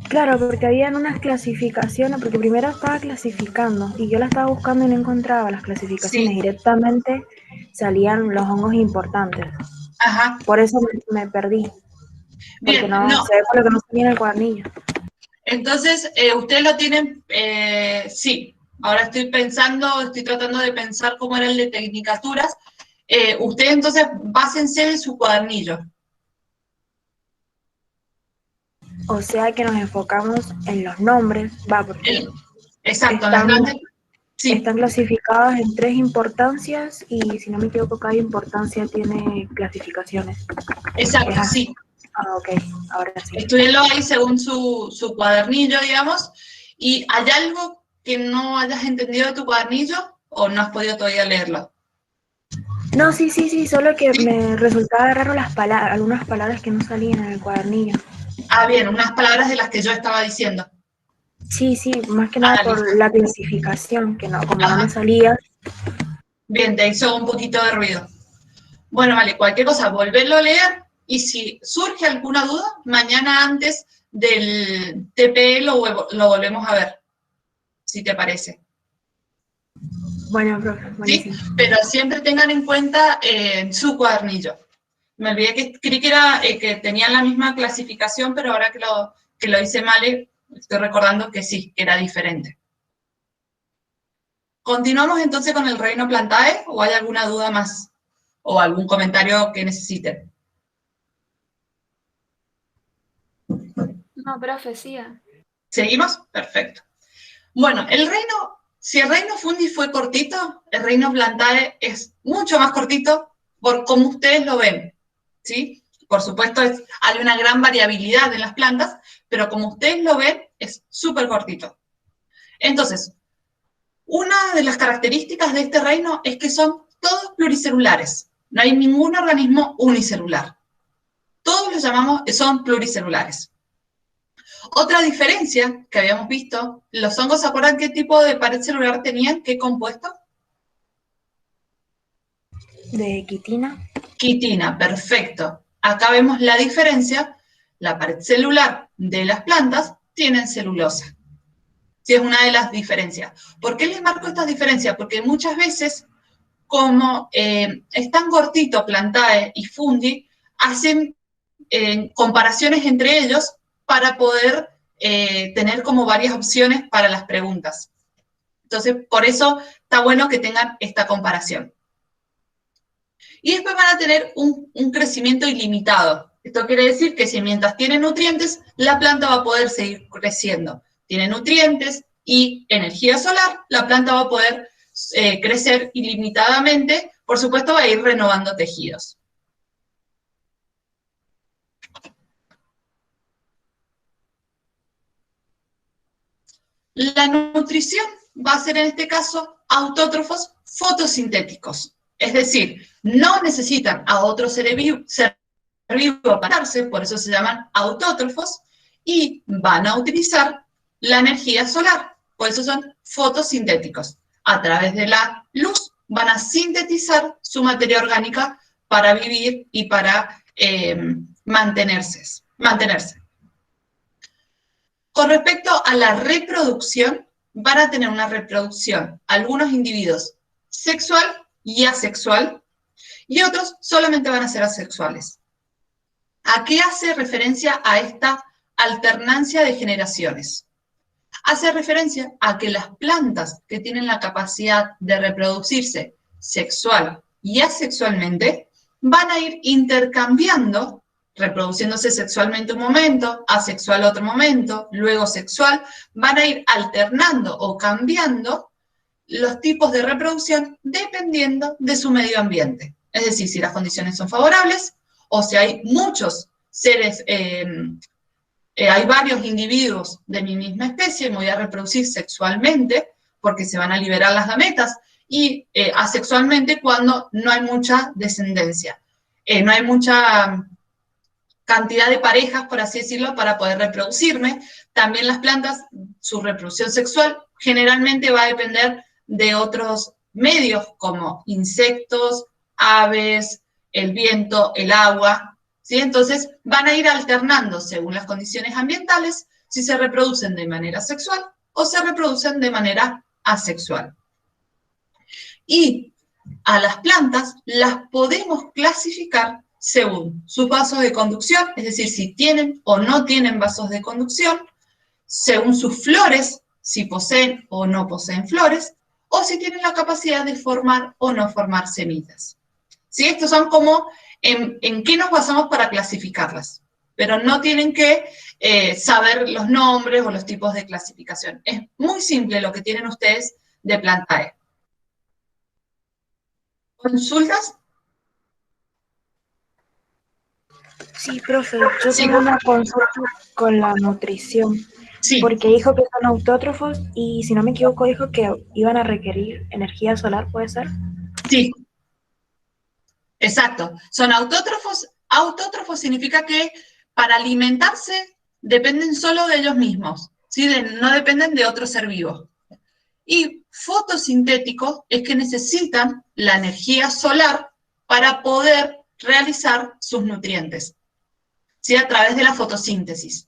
Claro, porque habían unas clasificaciones, porque primero estaba clasificando y yo la estaba buscando y no encontraba las clasificaciones. Sí. Directamente salían los hongos importantes. Ajá. Por eso me perdí. Porque Bien, no sé por lo que no salía en el cuadernillo. Entonces, ustedes lo tienen, sí. Ahora estoy tratando de pensar cómo era el de Tecnicaturas. Ustedes entonces básense en su cuadernillo. O sea que nos enfocamos en los nombres, porque exacto, están clasificadas en 3 importancias, y si no me equivoco, cada importancia tiene clasificaciones. Exacto, sí. Ah, ok, ahora sí. Estúdienlo ahí según su cuadernillo, digamos. ¿Y hay algo que no hayas entendido de tu cuadernillo o no has podido todavía leerlo? No, sí, solo que me resultaba raro algunas palabras que no salían en el cuadernillo. Ah, bien, unas palabras de las que yo estaba diciendo. Sí, más que nada Listo. por la clasificación, que no, como no Ajá. me salía. Bien, te hizo un poquito de ruido. Bueno, vale, cualquier cosa, volverlo a leer y si surge alguna duda, mañana antes del TPE lo volvemos a ver, si te parece. Bueno, profe, ¿Sí? buenísimo. Pero siempre tengan en cuenta su cuadernillo. Me olvidé que creí que era que tenían la misma clasificación, pero ahora que lo hice mal, estoy recordando que sí, que era diferente. ¿Continuamos entonces con el reino Plantae o hay alguna duda más? ¿O algún comentario que necesiten? No, profe, siga. ¿Seguimos? Perfecto. Bueno, si el reino Fundi fue cortito, el reino Plantae es mucho más cortito por cómo ustedes lo ven, ¿sí? Por supuesto, hay una gran variabilidad en las plantas, pero como ustedes lo ven, es súper cortito. Entonces, una de las características de este reino es que son todos pluricelulares. No hay ningún organismo unicelular. Todos los llamamos, son pluricelulares. Otra diferencia que habíamos visto, los hongos, ¿se acuerdan qué tipo de pared celular tenían? ¿Qué compuesto? ¿De quitina? Quitina, perfecto. Acá vemos la diferencia. La pared celular de las plantas tienen celulosa. Sí, es una de las diferencias. ¿Por qué les marco estas diferencias? Porque muchas veces, como es tan cortito Plantae y Fundi, hacen comparaciones entre ellos para poder tener como varias opciones para las preguntas. Entonces, por eso está bueno que tengan esta comparación. Y después van a tener un crecimiento ilimitado. Esto quiere decir que si mientras tiene nutrientes, la planta va a poder seguir creciendo. Tiene nutrientes y energía solar, la planta va a poder crecer ilimitadamente. Por supuesto, va a ir renovando tejidos. La nutrición va a ser en este caso autótrofos fotosintéticos. Es decir, no necesitan a otro ser vivo para darse, por eso se llaman autótrofos, y van a utilizar la energía solar, por eso son fotosintéticos. A través de la luz van a sintetizar su materia orgánica para vivir y para mantenerse. Con respecto a la reproducción, van a tener una reproducción algunos individuos sexual y asexual, y otros solamente van a ser asexuales. ¿A qué hace referencia a esta alternancia de generaciones? Hace referencia a que las plantas que tienen la capacidad de reproducirse sexual y asexualmente van a ir intercambiando, reproduciéndose sexualmente un momento, asexual otro momento, luego sexual, van a ir alternando o cambiando los tipos de reproducción dependiendo de su medio ambiente. Es decir, si las condiciones son favorables o si hay muchos seres, hay varios individuos de mi misma especie, me voy a reproducir sexualmente porque se van a liberar las gametas y asexualmente cuando no hay mucha descendencia. No hay mucha cantidad de parejas, por así decirlo, para poder reproducirme. También las plantas, su reproducción sexual generalmente va a depender de otros medios como insectos, aves, el viento, el agua, ¿sí? Entonces van a ir alternando según las condiciones ambientales si se reproducen de manera sexual o se reproducen de manera asexual. Y a las plantas las podemos clasificar según sus vasos de conducción, es decir, si tienen o no tienen vasos de conducción, según sus flores, si poseen o no poseen flores, o si tienen la capacidad de formar o no formar semillas. ¿Sí? Estos son como en qué nos basamos para clasificarlas, pero no tienen que saber los nombres o los tipos de clasificación. Es muy simple lo que tienen ustedes de Plantae. ¿Consultas? Sí, profe, yo Sí. tengo una consulta con la nutrición, Sí. porque dijo que son autótrofos y si no me equivoco dijo que iban a requerir energía solar, ¿puede ser? Sí. Exacto. Son autótrofos. Autótrofos significa que para alimentarse dependen solo de ellos mismos, ¿sí? No dependen de otro ser vivo. Y fotosintéticos es que necesitan la energía solar para poder realizar sus nutrientes, ¿sí? A través de la fotosíntesis.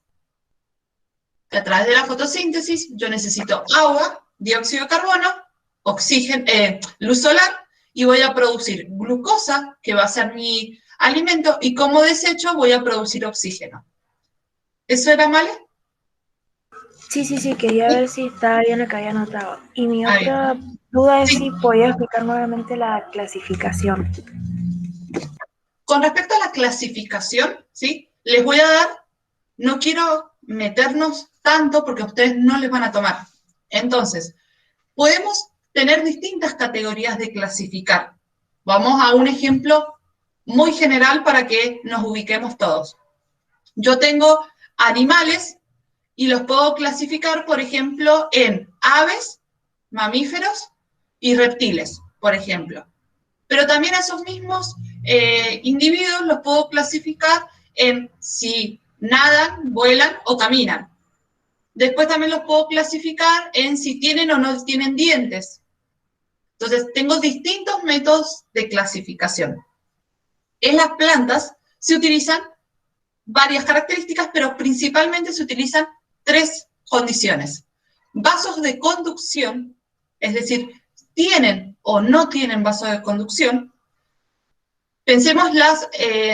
A través de la fotosíntesis yo necesito agua, dióxido de carbono, oxígeno, luz solar, y voy a producir glucosa, que va a ser mi alimento, y como desecho voy a producir oxígeno. ¿Eso era, Male? Sí, quería ver si estaba bien lo que había anotado. Y mi Ah, otra duda es si podía explicar nuevamente la clasificación. Con respecto a la clasificación, ¿sí? Les voy a dar, no quiero meternos tanto porque a ustedes no les van a tomar. Entonces, podemos tener distintas categorías de clasificar. Vamos a un ejemplo muy general para que nos ubiquemos todos. Yo tengo animales y los puedo clasificar, por ejemplo, en aves, mamíferos y reptiles, por ejemplo. Pero también a esos mismos individuos los puedo clasificar en si nadan, vuelan o caminan. Después también los puedo clasificar en si tienen o no tienen dientes. Entonces, tengo distintos métodos de clasificación. En las plantas se utilizan varias características, pero principalmente se utilizan 3 condiciones. Vasos de conducción, es decir, tienen o no tienen vasos de conducción. Pensemos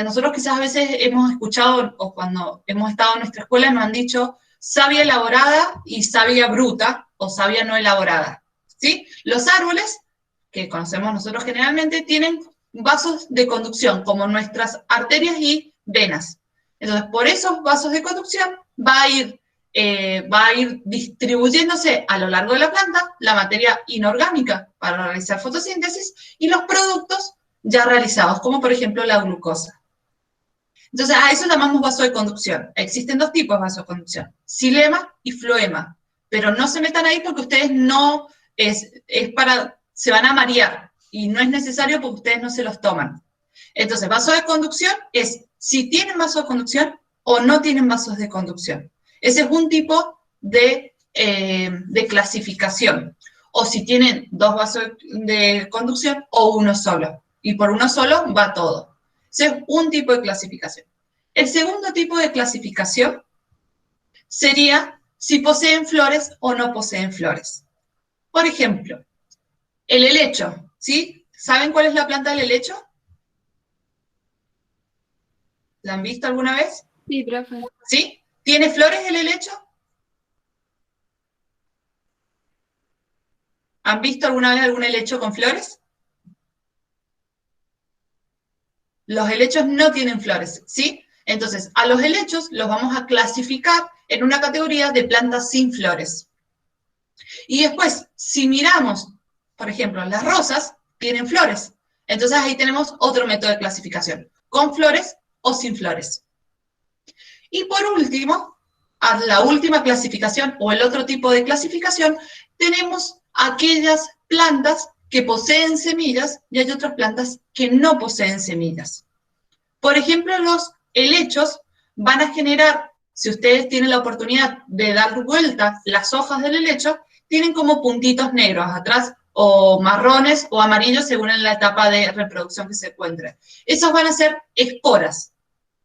nosotros quizás a veces hemos escuchado, o cuando hemos estado en nuestra escuela nos han dicho savia elaborada y savia bruta, o savia no elaborada, ¿sí? Los árboles, que conocemos nosotros generalmente, tienen vasos de conducción, como nuestras arterias y venas. Entonces, por esos vasos de conducción va a ir distribuyéndose a lo largo de la planta la materia inorgánica para realizar fotosíntesis y los productos ya realizados, como por ejemplo la glucosa. Entonces, a eso llamamos vaso de conducción. Existen 2 tipos de vaso de conducción, xilema y floema, pero no se metan ahí porque ustedes no, se van a marear y no es necesario porque ustedes no se los toman. Entonces, vaso de conducción es si tienen vaso de conducción o no tienen vasos de conducción. Ese es un tipo de clasificación. O si tienen 2 vasos de conducción o uno solo. Y por uno solo va todo. Ese es un tipo de clasificación. El segundo tipo de clasificación sería si poseen flores o no poseen flores. Por ejemplo, el helecho, ¿sí? ¿Saben cuál es la planta del helecho? ¿La han visto alguna vez? Sí, profe. ¿Sí? ¿Tiene flores el helecho? ¿Han visto alguna vez algún helecho con flores? Los helechos no tienen flores, ¿sí? Entonces, a los helechos los vamos a clasificar en una categoría de plantas sin flores. Y después, si miramos, por ejemplo, las rosas tienen flores. Entonces ahí tenemos otro método de clasificación, con flores o sin flores. Y por último, a la última clasificación o el otro tipo de clasificación, tenemos aquellas plantas que poseen semillas y hay otras plantas que no poseen semillas. Por ejemplo, los helechos van a generar, si ustedes tienen la oportunidad de dar vuelta las hojas del helecho, tienen como puntitos negros atrás, o marrones o amarillos según en la etapa de reproducción que se encuentre. Esos van a ser esporas.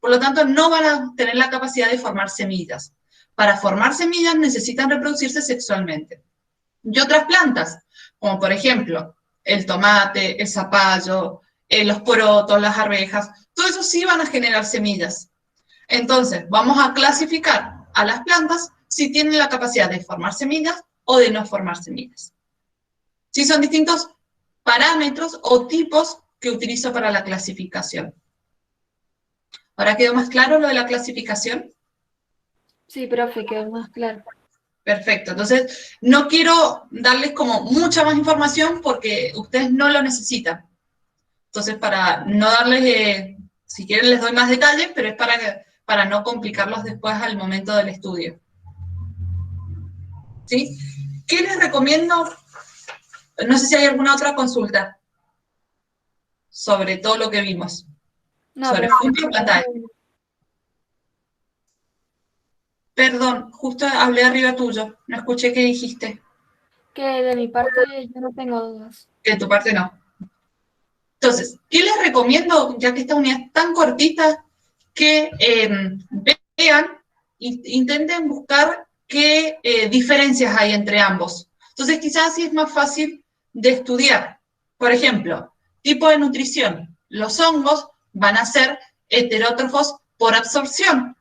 Por lo tanto, no van a tener la capacidad de formar semillas. Para formar semillas necesitan reproducirse sexualmente. Y otras plantas, como por ejemplo el tomate, el zapallo, los porotos, las arvejas, todo eso sí van a generar semillas. Entonces, vamos a clasificar a las plantas si tienen la capacidad de formar semillas o de no formar semillas. Sí, son distintos parámetros o tipos que utilizo para la clasificación. ¿Ahora quedó más claro lo de la clasificación? Sí, profe, quedó más claro. Perfecto, entonces no quiero darles como mucha más información porque ustedes no lo necesitan. Entonces, para no darles, si quieren les doy más detalles, pero es para no complicarlos después al momento del estudio. ¿Sí? ¿Qué les recomiendo? No sé si hay alguna otra consulta sobre todo lo que vimos. No, Sobre profe, fungi o planta. Perdón, justo hablé arriba tuyo, no escuché qué dijiste, Que de mi parte yo no tengo dudas. que de tu parte no. Entonces, ¿qué les recomiendo, ya que esta unidad es tan cortita, que vean e intenten buscar qué diferencias hay entre ambos? Entonces, quizás así es más fácil de estudiar. Por ejemplo, tipo de nutrición. Los hongos van a ser heterótrofos por absorción.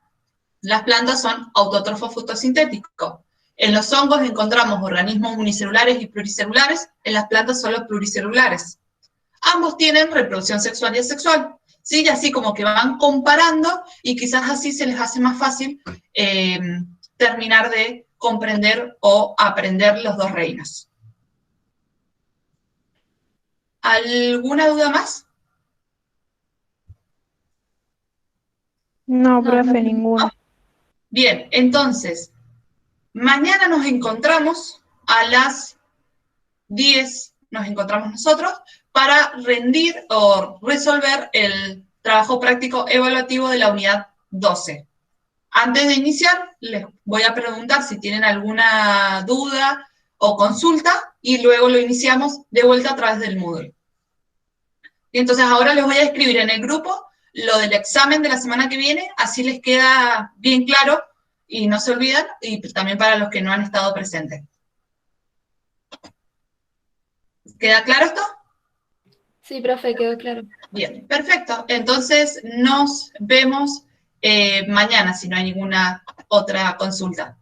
Las plantas son autótrofos fotosintéticos. En los hongos encontramos organismos unicelulares y pluricelulares, en las plantas son los pluricelulares. Ambos tienen reproducción sexual y asexual, ¿sí? Y así como que van comparando y quizás así se les hace más fácil terminar de comprender o aprender los dos reinos. ¿Alguna duda más? No, No, profe, ninguna. Bien, entonces, mañana nos encontramos a las 10, nos encontramos nosotros, para rendir o resolver el trabajo práctico evaluativo de la unidad 12. Antes de iniciar, les voy a preguntar si tienen alguna duda o consulta, y luego lo iniciamos de vuelta a través del Moodle. Y entonces ahora les voy a escribir en el grupo lo del examen de la semana que viene, así les queda bien claro y no se olvidan, y también para los que no han estado presentes. ¿Queda claro esto? Sí, profe, quedó claro. Bien, perfecto. Entonces nos vemos mañana si no hay ninguna otra consulta.